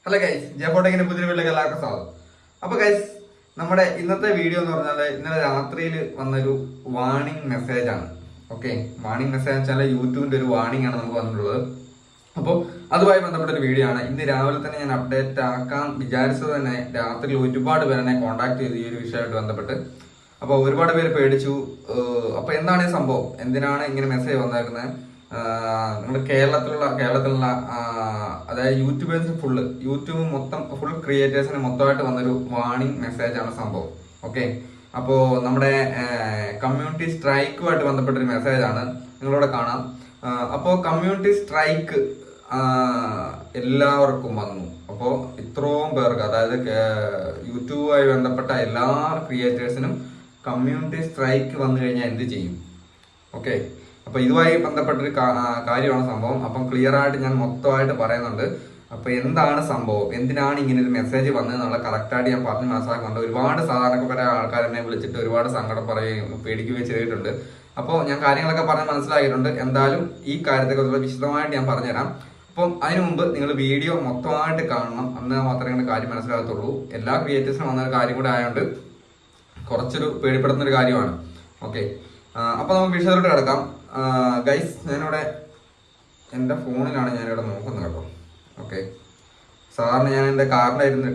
Hello guys, ജയഫോട്ടെക്കിന്റെ പുതിയ വീട്ടിലേക്ക് എല്ലാവർക്കും സ്വാഗതം. അപ്പൊ ഗൈസ്, നമ്മുടെ ഇന്നത്തെ വീഡിയോ എന്ന് പറഞ്ഞാൽ ഇന്നലെ രാത്രിയിൽ വന്നൊരു വാർണിംഗ് മെസ്സേജ് ആണ്. ഓക്കെ, വാർണിംഗ് മെസ്സേജ് വെച്ചാൽ യൂട്യൂബിന്റെ ഒരു വാർണിംഗ് ആണ് നമുക്ക് വന്നിട്ടുള്ളത്. അപ്പോൾ അതുമായി ബന്ധപ്പെട്ട ഒരു വീഡിയോ ആണ്. ഇന്ന് രാവിലെ തന്നെ ഞാൻ അപ്ഡേറ്റ് ആക്കാൻ വിചാരിച്ചത് തന്നെ രാത്രിയിൽ ഒരുപാട് പേര് എന്നെ കോൺടാക്ട് ചെയ്തു ഈ ഒരു വിഷയമായിട്ട് ബന്ധപ്പെട്ട്. അപ്പോൾ ഒരുപാട് പേര് പേടിച്ചു. അപ്പൊ എന്താണ് ഈ സംഭവം, എന്തിനാണ് ഇങ്ങനെ മെസ്സേജ് വന്നേക്കുന്നത്? നമ്മുടെ കേരളത്തിലുള്ള അതായത് യൂട്യൂബേഴ്സിന് യൂട്യൂബ് മൊത്തം ഫുൾ ക്രിയേറ്റേഴ്സിന് മൊത്തമായിട്ട് വന്നൊരു വാർണിംഗ് മെസ്സേജ് ആണ് സംഭവം. ഓക്കെ, അപ്പോൾ നമ്മുടെ കമ്മ്യൂണിറ്റി സ്ട്രൈക്കുമായിട്ട് ബന്ധപ്പെട്ടൊരു മെസ്സേജ് ആണ് നിങ്ങളിവിടെ കാണാം. അപ്പോൾ കമ്മ്യൂണിറ്റി സ്ട്രൈക്ക് എല്ലാവർക്കും വന്നു. അപ്പോൾ ഇത്രയും പേർക്ക്, അതായത് യൂട്യൂബുമായി ബന്ധപ്പെട്ട എല്ലാ ക്രിയേറ്റേഴ്സിനും കമ്മ്യൂണിറ്റി സ്ട്രൈക്ക് വന്നു കഴിഞ്ഞാൽ എന്ത് ചെയ്യും? ഓക്കെ, അപ്പൊ ഇതുമായി ബന്ധപ്പെട്ടൊരു കാര്യമാണ് സംഭവം. അപ്പം ക്ലിയർ ആയിട്ട് ഞാൻ മൊത്തമായിട്ട് പറയുന്നുണ്ട്. അപ്പൊ എന്താണ് സംഭവം, എന്തിനാണ് ഇങ്ങനെ ഒരു മെസ്സേജ് വന്നതെന്നുള്ള കറക്റ്റായിട്ട് ഞാൻ പറഞ്ഞ് മനസ്സിലാക്കുന്നുണ്ട്. ഒരുപാട് സാധാരണക്കാരായ ആൾക്കാരെന്നെ വിളിച്ചിട്ട് ഒരുപാട് സങ്കടം പറയുകയും പേടിക്കുകയും ചെയ്തിട്ടുണ്ട്. അപ്പോൾ ഞാൻ കാര്യങ്ങളൊക്കെ പറഞ്ഞ് മനസ്സിലാക്കിയിട്ടുണ്ട്. എന്തായാലും ഈ കാര്യത്തെക്കുറിച്ചുള്ള വിശദമായിട്ട് ഞാൻ പറഞ്ഞുതരാം. അപ്പം അതിനു മുമ്പ് നിങ്ങൾ വീഡിയോ മൊത്തമായിട്ട് കാണണം, എന്നാൽ മാത്രമേ നിങ്ങളുടെ കാര്യം മനസ്സിലാകത്തുള്ളൂ. എല്ലാ ക്രിയേറ്റേഴ്സിനും വന്ന ഒരു കാര്യം കൂടെ ആയതുകൊണ്ട് കുറച്ചൊരു പേടിപ്പെടുന്ന ഒരു കാര്യമാണ്. ഓക്കെ, അപ്പൊ നമുക്ക് വിഷയത്തിലോട്ട് കിടക്കാം. ഗൈസ്, ഞാനിവിടെ എൻ്റെ ഫോണിലാണ് ഞാനിവിടെ നോക്കുന്നത് കേട്ടോ. ഓക്കെ, സാധാരണ ഞാൻ എൻ്റെ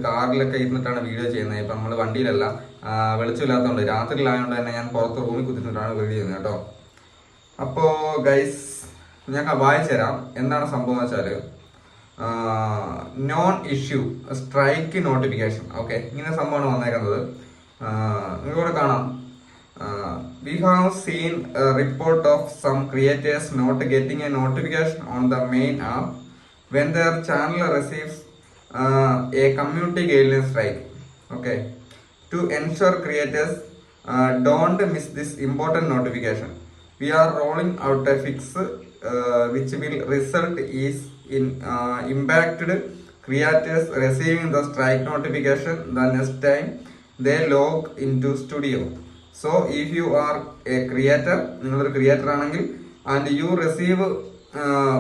കാറിലൊക്കെ ഇരുന്നിട്ടാണ് വീഡിയോ ചെയ്യുന്നത്. ഇപ്പം നമ്മൾ വണ്ടിയിലല്ല, വെളിച്ചമില്ലാത്തതുകൊണ്ട് രാത്രിയിലായതുകൊണ്ട് തന്നെ ഞാൻ പുറത്ത് റൂമിൽ കുത്തിച്ചിട്ടാണ് വീഡിയോ ചെയ്യുന്നത് കേട്ടോ. അപ്പോൾ ഗൈസ്, ഞാൻ വായിച്ചു തരാം എന്താണ് സംഭവം എന്ന് വെച്ചാൽ, non issue strike notification. Okay, ഇങ്ങനെ സംഭവമാണ് വന്നേക്കുന്നത്. നിങ്ങളിവിടെ കാണാം. We have seen a report of some creators not getting a notification on the main app when their channel receives a community guideline strike. Okay, to ensure creators don't miss this important notification, we are rolling out a fix which will result in impacted creators receiving the strike notification the next time they log into studio. So if you are a creator, നിങ്ങളൊരു creator ആണെങ്കിൽ, and you receive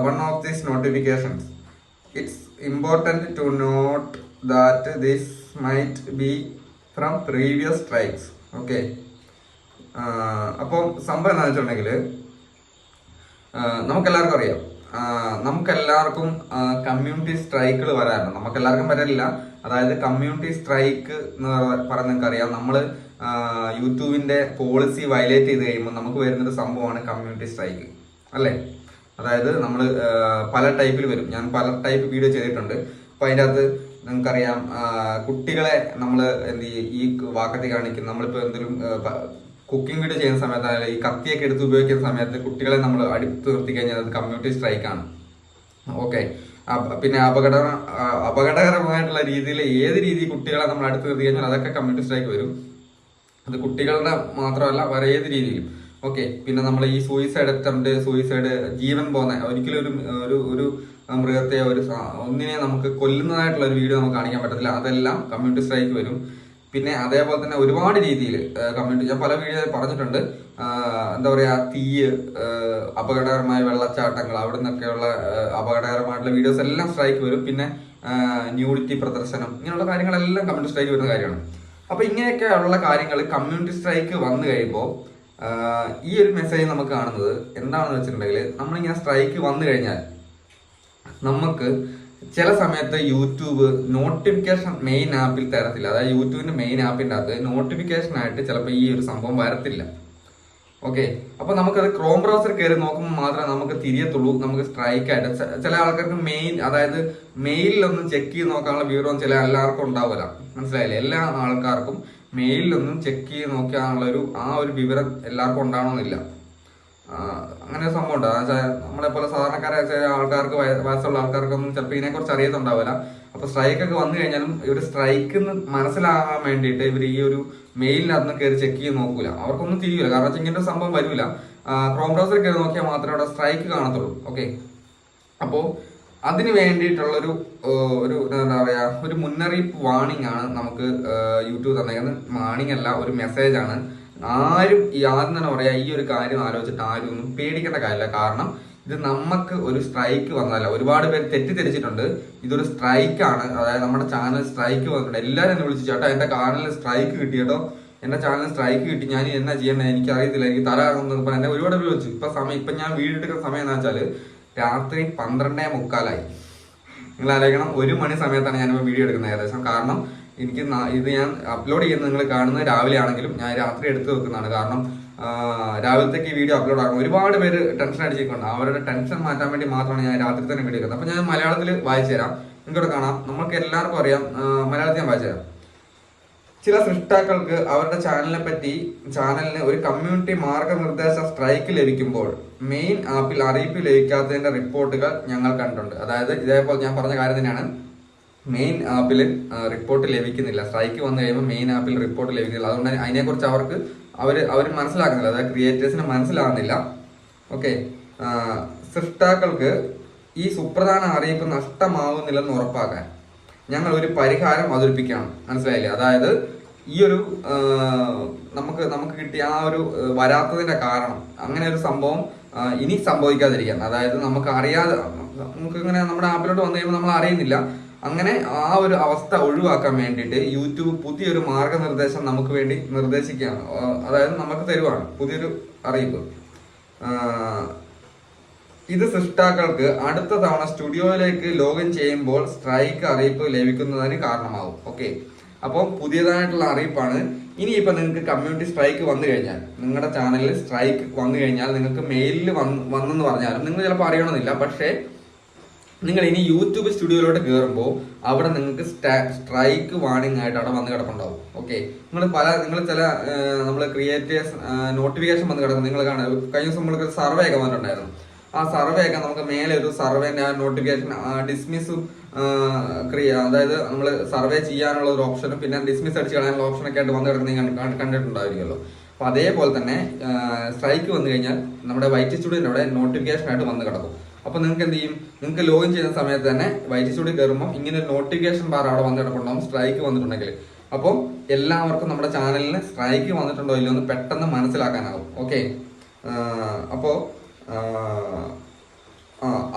one of these notifications, it's important to note that this might be from previous strikes. Okay, അപ്പോൾ സംഭവം എന്താണെന്ന് വെച്ചിട്ടുണ്ടെങ്കിൽ, നമുക്കെല്ലാവർക്കും അറിയാം, നമുക്കെല്ലാവർക്കും community സ്ട്രൈക്കുകൾ വരാറുണ്ട്. നമുക്കെല്ലാവർക്കും വരില്ല. അതായത് കമ്മ്യൂണിറ്റി സ്ട്രൈക്ക് എന്ന് പറഞ്ഞ് നിങ്ങൾക്കറിയാം, നമ്മൾ യൂട്യൂബിന്റെ പോളിസി വയലേറ്റ് ചെയ്ത് കഴിയുമ്പോൾ നമുക്ക് വരുന്നൊരു സംഭവമാണ് കമ്മ്യൂണിറ്റി സ്ട്രൈക്ക്, അല്ലേ? അതായത് നമ്മൾ പല ടൈപ്പിൽ വരും. ഞാൻ പല ടൈപ്പ് വീഡിയോ ചെയ്തിട്ടുണ്ട്. അപ്പോൾ അതിൻ്റെ അകത്ത് നിങ്ങൾക്കറിയാം, കുട്ടികളെ നമ്മൾ എന്ത് ചെയ്യും, ഈ വാക്കത്തി കാണിക്കും. നമ്മളിപ്പോൾ എന്തെങ്കിലും കുക്കിംഗ് വീഡിയോ ചെയ്യുന്ന സമയത്ത്, ഈ കത്തിയൊക്കെ എടുത്ത് ഉപയോഗിക്കുന്ന സമയത്ത് കുട്ടികളെ നമ്മൾ അടുത്ത് നിർത്തി കഴിഞ്ഞാൽ അത് കമ്മ്യൂണിറ്റി സ്ട്രൈക്കാണ്. ഓക്കെ, പിന്നെ അപകടകരമായിട്ടുള്ള രീതിയിൽ ഏത് രീതി കുട്ടികളെ നമ്മൾ അടുത്ത് നിർത്തി കഴിഞ്ഞാൽ അതൊക്കെ കമ്മ്യൂണിറ്റി സ്ട്രൈക്ക് വരും. അത് കുട്ടികളുടെ മാത്രമല്ല, വേറെ ഏത് രീതിയിലും. ഓക്കെ, പിന്നെ നമ്മൾ ഈ സൂയിസൈഡ് ജീവൻ പോകുന്ന ഒരിക്കലും ഒരു മൃഗത്തെ ഒന്നിനെ നമുക്ക് കൊല്ലുന്നതായിട്ടുള്ള ഒരു വീഡിയോ നമുക്ക് കാണിക്കാൻ പറ്റത്തില്ല. അതെല്ലാം കമ്മ്യൂണിറ്റി സ്ട്രൈക്ക് വരും. പിന്നെ അതേപോലെ തന്നെ ഒരുപാട് രീതിയിൽ കമ്മ്യൂണിറ്റി, ഞാൻ പല വീഡിയോ പറഞ്ഞിട്ടുണ്ട്. എന്താ പറയുക, തീയ്, അപകടകരമായ വെള്ളച്ചാട്ടങ്ങൾ, അവിടെ നിന്നൊക്കെയുള്ള അപകടകരമായിട്ടുള്ള വീഡിയോസ് എല്ലാം സ്ട്രൈക്ക് വരും. പിന്നെ ന്യൂഡിറ്റി പ്രദർശനം, ഇങ്ങനെയുള്ള കാര്യങ്ങളെല്ലാം കമ്മ്യൂണിറ്റി സ്ട്രൈക്ക് വരുന്ന കാര്യമാണ്. അപ്പൊ ഇങ്ങനെയൊക്കെ ഉള്ള കാര്യങ്ങൾ കമ്മ്യൂണിറ്റി സ്ട്രൈക്ക് വന്നു കഴിയുമ്പോൾ ഈ ഒരു മെസ്സേജ് നമുക്ക് കാണുന്നത് എന്താണെന്ന് വെച്ചിട്ടുണ്ടെങ്കിൽ, നമ്മളിങ്ങനെ സ്ട്രൈക്ക് വന്നു കഴിഞ്ഞാൽ നമുക്ക് ചില സമയത്ത് യൂട്യൂബ് നോട്ടിഫിക്കേഷൻ മെയിൻ ആപ്പിൽ തരത്തില്ല. അതായത് യൂട്യൂബിന്റെ മെയിൻ ആപ്പിന്റെ അകത്ത് നോട്ടിഫിക്കേഷൻ ആയിട്ട് ചിലപ്പോൾ ഈ ഒരു സംഭവം വരത്തില്ല. ഓക്കെ, അപ്പൊ നമുക്കത് ക്രോം ബ്രൗസർ കയറി നോക്കുമ്പോൾ മാത്രമേ നമുക്ക് തിരിയത്തുള്ളൂ നമുക്ക് സ്ട്രൈക്ക് ആയിട്ട്. ചില ആൾക്കാർക്ക് അതായത് മെയിലൊന്നും ചെക്ക് ചെയ്ത് നോക്കാനുള്ള വിവരം എല്ലാവർക്കും ഉണ്ടാവില്ല. മനസ്സിലായില്ലേ? എല്ലാ ആൾക്കാർക്കും മെയിലൊന്നും ചെക്ക് ചെയ്ത് നോക്കാനുള്ള ഒരു വിവരം എല്ലാവർക്കും ഉണ്ടാവണമെന്നില്ല. അങ്ങനെ ഒരു സംഭവം ഉണ്ട്. നമ്മളെ പോലെ സാധാരണക്കാരായ ചില ആൾക്കാർക്ക്, വയസ്സുള്ള ആൾക്കാർക്കൊന്നും ചിലപ്പോൾ ഇതിനെക്കുറിച്ച് അറിയത്തുണ്ടാവില്ല. അപ്പൊ സ്ട്രൈക്ക് ഒക്കെ വന്നു കഴിഞ്ഞാലും ഇവർ സ്ട്രൈക്ക് മനസ്സിലാകാൻ വേണ്ടിയിട്ട് ഇവർ ഈ ഒരു മെയിലിനകത്ത് കയറി ചെക്ക് ചെയ്ത് നോക്കൂല. അവർക്കൊന്നും തിരിയൂല. കാരണം വെച്ചാൽ ഇങ്ങനത്തെ സംഭവം വരില്ല. ക്രോം ബ്രൗസർ കയറി നോക്കിയാൽ മാത്രമേ അവിടെ സ്ട്രൈക്ക് കാണത്തുള്ളൂ. ഓക്കെ, അപ്പോൾ അതിന് വേണ്ടിയിട്ടുള്ളൊരു എന്താ പറയാ, ഒരു മുന്നറിയിപ്പ് വാണിംഗ് ആണ് നമുക്ക് യൂട്യൂബ് തന്നേക്കുന്നത്. വാണിംഗ് അല്ല, ഒരു മെസ്സേജ് ആണ്. ആദ്യം തന്നെ പറയാ, ഈ ഒരു കാര്യം ആലോചിച്ചിട്ട് ആരും ഒന്നും പേടിക്കേണ്ട കാര്യമില്ല. കാരണം ഇത് നമുക്ക് ഒരു സ്ട്രൈക്ക് വന്നതല്ല. ഒരുപാട് പേര് തെറ്റിദ്ധരിച്ചിട്ടുണ്ട് ഇതൊരു സ്ട്രൈക്കാണ്, അതായത് നമ്മുടെ ചാനൽ സ്ട്രൈക്ക് വന്നിട്ടുണ്ട്. എല്ലാവരും എന്നെ വിളിച്ചു, ചേട്ടാ എന്റെ ചാനലിൽ സ്ട്രൈക്ക് കിട്ടി കേട്ടോ, എന്റെ ചാനലിൽ സ്ട്രൈക്ക് കിട്ടി, ഞാൻ എന്നാ ചെയ്യണ്ടേ എനിക്ക് അറിയത്തില്ല, എനിക്ക് തല കറങ്ങുന്നത് എന്നെ ഒരുപാട് പേര് വിളിച്ചു. ഇപ്പൊ ഞാൻ വീഡിയോ എടുക്കുന്ന സമയം എന്ന് വെച്ചാൽ രാത്രി 12:45. നിങ്ങൾ ആലോചിക്കണം, 1 മണി സമയത്താണ് ഞാനിപ്പോൾ വീഡിയോ എടുക്കുന്നത് ഏകദേശം. കാരണം എനിക്ക് ഇത് ഞാൻ അപ്ലോഡ് ചെയ്യുന്നത് നിങ്ങൾ കാണുന്നത് രാവിലെ ആണെങ്കിലും ഞാൻ രാത്രി എടുത്ത് വെക്കുന്നതാണ്. കാരണം രാവിലത്തേക്ക് ഈ വീഡിയോ അപ്ലോഡ് ആക്കണം. ഒരുപാട് പേര് ടെൻഷൻ അടിച്ചിട്ടുണ്ട്, അവരുടെ ടെൻഷൻ മാറ്റാൻ വേണ്ടി മാത്രമാണ് ഞാൻ രാത്രി തന്നെ വീഡിയോ എടുക്കുന്നത്. അപ്പോൾ ഞാൻ മലയാളത്തിൽ വായിച്ചു തരാം, നിങ്ങൾക്കിവിടെ കാണാം. നമുക്ക് എല്ലാവർക്കും അറിയാം, മലയാളത്തിൽ ഞാൻ വായിച്ചു തരാം. ചില സൃഷ്ടാക്കൾക്ക് അവരുടെ ചാനലിന് ഒരു കമ്മ്യൂണിറ്റി മാർഗനിർദ്ദേശ സ്ട്രൈക്ക് ലഭിക്കുമ്പോൾ മെയിൻ ആപ്പിൽ അറിയിപ്പ് ലഭിക്കാത്തതിന്റെ റിപ്പോർട്ടുകൾ ഞങ്ങൾ കണ്ടിട്ടുണ്ട്. അതായത് ഇതേപോലെ ഞാൻ പറഞ്ഞ കാര്യം തന്നെയാണ്, മെയിൻ ആപ്പിൽ റിപ്പോർട്ട് ലഭിക്കുന്നില്ല. സ്ട്രൈക്ക് വന്നു കഴിയുമ്പോൾ മെയിൻ ആപ്പിൽ റിപ്പോർട്ട് ലഭിക്കുന്നില്ല. അതുകൊണ്ട് അതിനെക്കുറിച്ച് അവർ മനസ്സിലാക്കുന്നില്ല, അതായത് ക്രിയേറ്റേഴ്സിന് മനസ്സിലാകുന്നില്ല. ഓക്കെ, സൃഷ്ടാക്കൾക്ക് ഈ സുപ്രധാന അറിയിപ്പ് നഷ്ടമാകുന്നില്ലെന്ന് ഉറപ്പാക്കാൻ ഞങ്ങൾ ഒരു പരിഹാരം അവതരിപ്പിക്കണം. മനസ്സിലായില്ലേ? അതായത് ഈ ഒരു നമുക്ക് കിട്ടിയ ആ ഒരു വരാത്തതിന്റെ കാരണം, അങ്ങനെ ഒരു സംഭവം ഇനി സംഭവിക്കാതിരിക്കാൻ, അതായത് നമുക്ക് അറിയാതെ ഇങ്ങനെ നമ്മുടെ ആപ്പിലോട്ട് വന്നു കഴിയുമ്പോൾ നമ്മൾ അറിയുന്നില്ല, അങ്ങനെ ആ ഒരു അവസ്ഥ ഒഴിവാക്കാൻ വേണ്ടിയിട്ട് യൂട്യൂബ് പുതിയൊരു മാർഗനിർദ്ദേശം നമുക്ക് വേണ്ടി നിർദ്ദേശിക്കുകയാണ്. അതായത് നമുക്ക് തരുവാണ് പുതിയൊരു അറിയിപ്പ്. ഇത് സൃഷ്ടാക്കൾക്ക് അടുത്ത തവണ സ്റ്റുഡിയോയിലേക്ക് ലോഗിൻ ചെയ്യുമ്പോൾ സ്ട്രൈക്ക് അറിയിപ്പ് ലഭിക്കുന്നതിന് കാരണമാകും. ഓക്കെ, അപ്പോൾ പുതിയതായിട്ടുള്ള അറിയിപ്പാണ്. ഇനിയിപ്പോൾ നിങ്ങൾക്ക് കമ്മ്യൂണിറ്റി സ്ട്രൈക്ക് വന്നു കഴിഞ്ഞാൽ, നിങ്ങളുടെ ചാനലിൽ സ്ട്രൈക്ക് വന്നു കഴിഞ്ഞാൽ നിങ്ങൾക്ക് മെയിലിൽ വന്നെന്ന് പറഞ്ഞാലും നിങ്ങൾ ചിലപ്പോൾ അറിയണമെന്നില്ല. പക്ഷേ നിങ്ങൾ ഇനി യൂട്യൂബ് സ്റ്റുഡിയോയിലോട്ട് കയറുമ്പോൾ അവിടെ നിങ്ങൾക്ക് സ്ട്രൈക്ക് വാർണിംഗ് ആയിട്ട് അവിടെ വന്ന് കിടപ്പുണ്ടാവും. ഓക്കെ, നിങ്ങൾ ചില നമ്മൾ ക്രിയേറ്റേഴ്സ് നോട്ടിഫിക്കേഷൻ വന്ന് കിടക്കും. നിങ്ങൾ കാണാം, കഴിഞ്ഞ ദിവസം നമ്മൾക്ക് സർവേ ഒക്കെ വന്നിട്ടുണ്ടായിരുന്നു. ആ സർവേ ഒക്കെ നമുക്ക് മേലെ ഒരു സർവേന്റെ നോട്ടിഫിക്കേഷൻ ഡിസ്മിസും അതായത് നമ്മൾ സർവേ ചെയ്യാനുള്ള ഒരു ഓപ്ഷനും പിന്നെ ഡിസ്മിസ് അടിച്ച് കളയാനുള്ള ഓപ്ഷനൊക്കെ ആയിട്ട് വന്ന് കിടക്കുന്നത് കണ്ടിട്ടുണ്ടായിരിക്കുമല്ലോ. അപ്പൊ അതേപോലെ തന്നെ സ്ട്രൈക്ക് വന്നു കഴിഞ്ഞാൽ നമ്മുടെ വൈറ്റ് സ്റ്റുഡിയോന്റെ അവിടെ നോട്ടിഫിക്കേഷൻ ആയിട്ട് വന്ന് കിടക്കും. അപ്പൊ നിങ്ങൾക്ക് എന്ത് ചെയ്യും, നിങ്ങൾക്ക് ലോഗിൻ ചെയ്യുന്ന സമയത്ത് തന്നെ വൈറ്റ് സ്റ്റുഡിയോ കയറുമ്പോൾ ഇങ്ങനെ ഒരു നോട്ടിഫിക്കേഷൻ ബാർ അവിടെ വന്ന് കിടപ്പുണ്ടാവും സ്ട്രൈക്ക് വന്നിട്ടുണ്ടെങ്കിൽ. അപ്പോൾ എല്ലാവർക്കും നമ്മുടെ ചാനലിന് സ്ട്രൈക്ക് വന്നിട്ടുണ്ടോ ഇല്ലയോ എന്ന് പെട്ടെന്ന് മനസ്സിലാക്കാനാകും. ഓക്കെ, അപ്പോൾ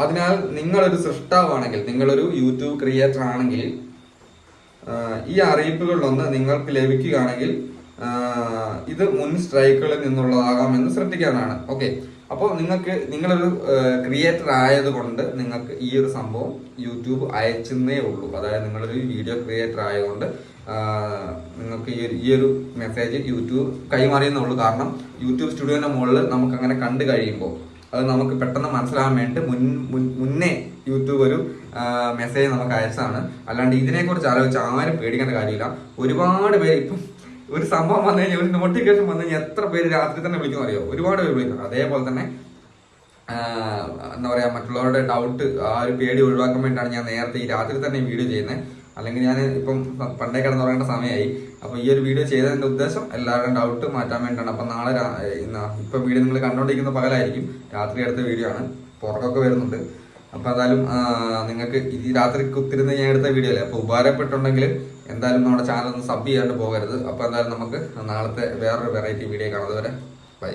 അതിനാൽ നിങ്ങളൊരു സൃഷ്ടാവാണെങ്കിൽ, നിങ്ങളൊരു യൂട്യൂബ് ക്രിയേറ്റർ ആണെങ്കിൽ ഈ അറിയിപ്പുകളിലൊന്ന് നിങ്ങൾക്ക് ലഭിക്കുകയാണെങ്കിൽ ഇത് മുൻ സ്ട്രൈക്കുകളിൽ നിന്നുള്ളതാകാമെന്ന് ശ്രദ്ധിക്കാനാണ്. ഓക്കെ, അപ്പോൾ നിങ്ങളൊരു ക്രിയേറ്റർ ആയതുകൊണ്ട് നിങ്ങൾക്ക് ഈ ഒരു സംഭവം യൂട്യൂബ് അയച്ചെന്നേ ഉള്ളൂ. അതായത് നിങ്ങളൊരു വീഡിയോ ക്രിയേറ്റർ ആയതുകൊണ്ട് നിങ്ങൾക്ക് ഈ ഒരു മെസ്സേജ് യൂട്യൂബ് കൈമാറിയെന്നുള്ളൂ. കാരണം യൂട്യൂബ് സ്റ്റുഡിയോന്റെ മുകളിൽ നമുക്ക് അങ്ങനെ കണ്ടു കഴിയുമ്പോൾ അത് നമുക്ക് പെട്ടെന്ന് മനസ്സിലാകാൻ വേണ്ടി മുന്നേ യൂട്യൂബ് ഒരു മെസ്സേജ് നമുക്ക് അയച്ചതാണ്. അല്ലാണ്ട് ഇതിനെക്കുറിച്ച് ആലോചിച്ച് ആരും പേടിക്കേണ്ട കാര്യമില്ല. ഒരുപാട് പേര് ഇപ്പം ഒരു സംഭവം വന്നു കഴിഞ്ഞാൽ, ഒരു നോട്ടിഫിക്കേഷൻ വന്നു കഴിഞ്ഞാൽ എത്ര പേര് രാത്രി തന്നെ വിളിക്കുന്ന അറിയോ? ഒരുപാട് പേര് വിളിക്കുന്നു. അതേപോലെ തന്നെ എന്താ പറയാ, മറ്റുള്ളവരുടെ ഡൗട്ട് ആ ഒരു പേടി ഒഴിവാക്കാൻ വേണ്ടിയിട്ടാണ് ഞാൻ നേരത്തെ ഈ രാത്രി തന്നെ ഈ വീഡിയോ ചെയ്യുന്നത്. അല്ലെങ്കിൽ ഞാൻ ഇപ്പം പണ്ടേ കിടന്നുറങ്ങേണ്ട സമയമായി. അപ്പോൾ ഈ ഒരു വീഡിയോ ചെയ്തതിന്റെ ഉദ്ദേശം എല്ലാവരുടെയും ഡൗട്ട് മാറ്റാൻ വേണ്ടിയിട്ടാണ്. അപ്പം നാളെ ഇപ്പൊ വീഡിയോ നിങ്ങൾ കണ്ടുകൊണ്ടിരിക്കുന്ന പകലായിരിക്കും, രാത്രി എടുത്ത വീഡിയോ ആണ്, പുറത്തൊക്കെ വരുന്നുണ്ട്. അപ്പൊ എന്തായാലും നിങ്ങൾക്ക് ഈ രാത്രി കുത്തിരുന്ന് ഞാൻ എടുത്ത വീഡിയോ അല്ലേ, അപ്പൊ ഉപകാരപ്പെട്ടുണ്ടെങ്കിൽ എന്തായാലും നമ്മുടെ ചാനൽ ഒന്ന് സബ് ചെയ്യാണ്ട് പോകരുത്. അപ്പൊ എന്തായാലും നമുക്ക് നാളത്തെ വേറൊരു വെറൈറ്റി വീഡിയോ കാണാം. അതുവരെ ബൈ.